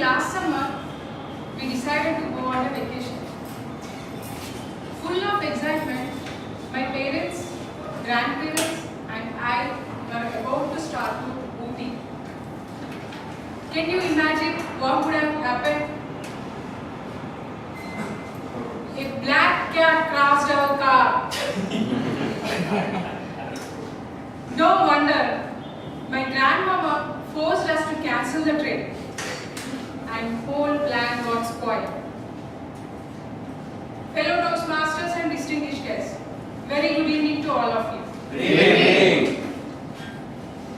last summer, we decided to go on a vacation. Full of excitement, my parents, grandparents and I were about to start to Ooty. Can you imagine what would have happened? A black cat crossed our car. No wonder my grandmama forced us to cancel the trip and whole plan got spoiled. Fellow Toastmasters and distinguished guests, very good evening to all of you. Good evening.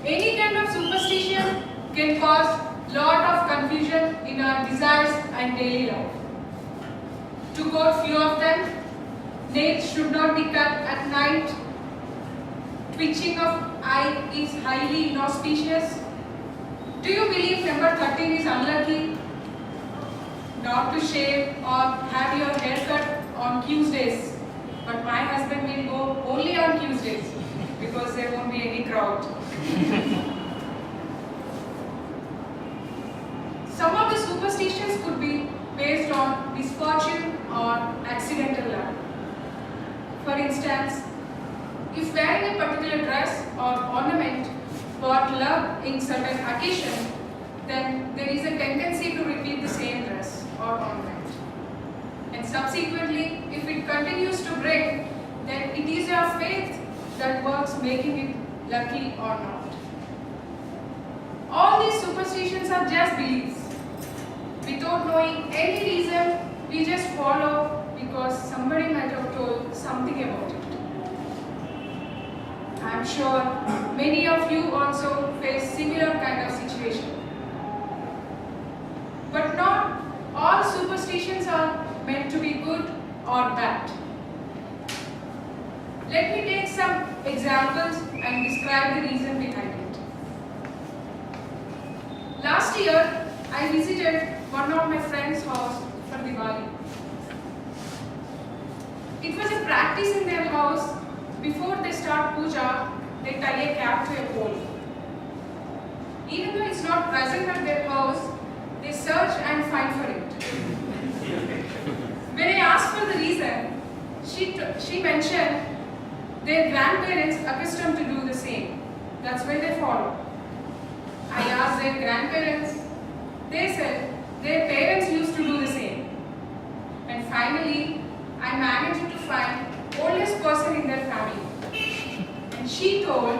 Any kind of superstition can cause lot of confusion in our desires and daily life. To quote few of them, nails should not be cut at night, twitching of eye is highly inauspicious. Do you believe number 13 is unlucky? Not to shave or have your hair cut on Tuesdays, but my husband will go only on Tuesdays because there won't be any crowd. Some of the superstitions could be based on misfortune or accidental luck. For instance, if wearing a particular dress or ornament brought luck in certain occasion, then there is a tendency to repeat the same dress or ornament. And subsequently, if it continues to bring, then it is your faith that works making it lucky or not. All these superstitions are just beliefs. Without knowing any reason, we just follow because somebody might have told something about it. I am sure many of you also face similar kind of situation. But not all superstitions are meant to be good or bad. Let me take some examples and describe the reason behind it. Last year, I visited one of my friend's house for Diwali. It was a practice in their house. Before they start puja, they tie a cap to a pole. Even though it's not present at their house, they search and find for it. When I asked for the reason, she mentioned their grandparents accustomed to do the same. That's why they follow. I asked their grandparents. They said their parents used to do the same. And finally, I managed to find oldest person in their family. And she told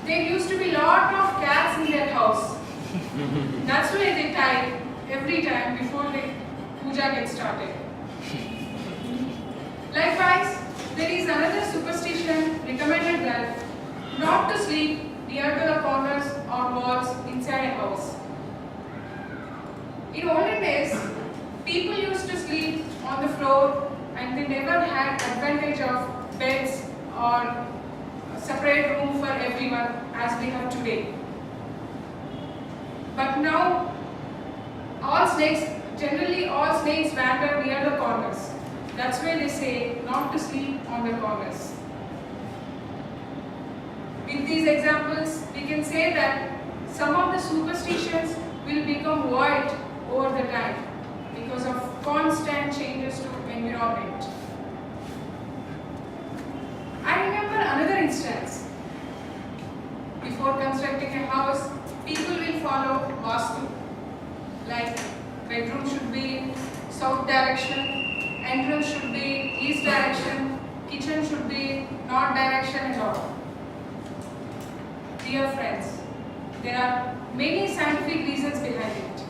there used to be lot of cats in their house. That's why they tie every time before the puja gets started. Likewise, there is another superstition recommended that not to sleep near to the corners or walls inside a house. In olden days, people used to sleep on the floor and they never had advantage of beds or separate room for everyone as we have today. But now, generally all snakes wander near the corners. That's why they say not to sleep on the corners. With these examples, we can say that some of the superstitions will become void over the time because of constant changes to environment. I remember another instance. Before constructing a house, people will follow Vastu. Like bedroom should be south direction, entrance should be east direction, kitchen should be north direction and all. Dear friends, there are many scientific reasons behind it.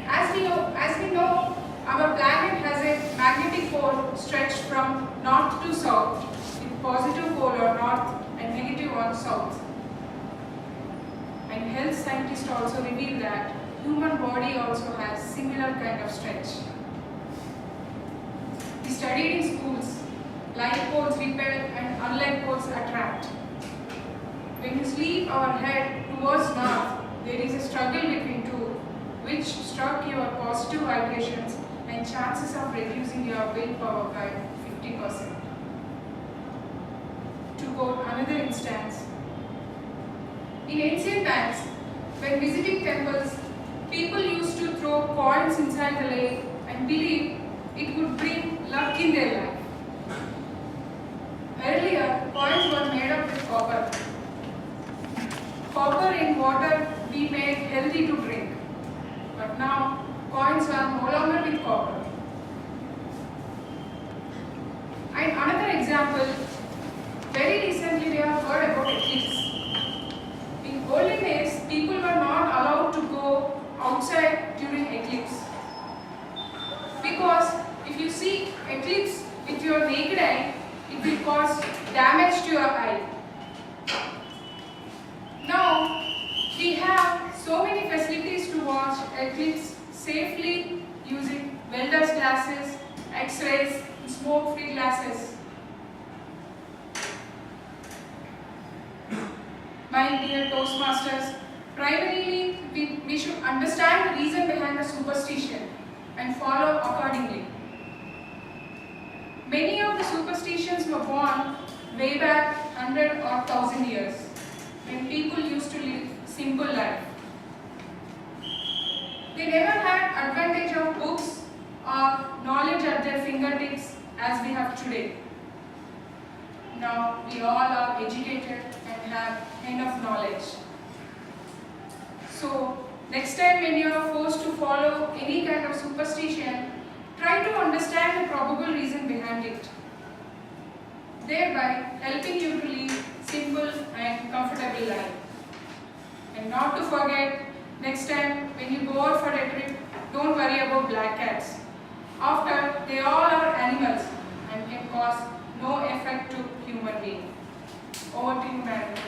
As we know, our planet has a magnetic pole stretched from north to south, with positive pole on north and negative on south. And health scientists also reveal that human body also has similar kind of stretch. We studied in schools, like poles repel and unlike poles attract. When you sleep our head towards north, there is a struggle between two, which struck your positive vibrations and chances of reducing your willpower by 50%. To quote another instance, in ancient times, when when visiting temples, people used to throw coins inside the lake and believe it would bring luck in their life. Earlier, coins were made up with copper. Copper in water we made healthy to drink. But now, coins are no longer with copper. And another example, very recently we have heard about eclipse. In olden days, people were not allowed to go outside during eclipse. Because if you see eclipse with your naked eye, it will cause damage to your eye. Now, we have so many facilities to watch eclipse safely using welder's glasses, X-rays, smoke-free glasses. My dear Toastmasters, primarily we should understand the reason behind the superstition and follow accordingly. Many of the superstitions were born way back 100 or 1000 years when people used to live simple life. They never had advantage of books or knowledge at their fingertips as we have today. Now we all are educated and have enough knowledge. So next time when you are forced to follow any kind of superstition, try to understand the probable reason behind it, thereby helping you to live simple and comfortable life. And not to forget, next time when you go out for a trip, don't worry about black cats. After, they all are animals and can cause no effect to human being. Over to you, madam.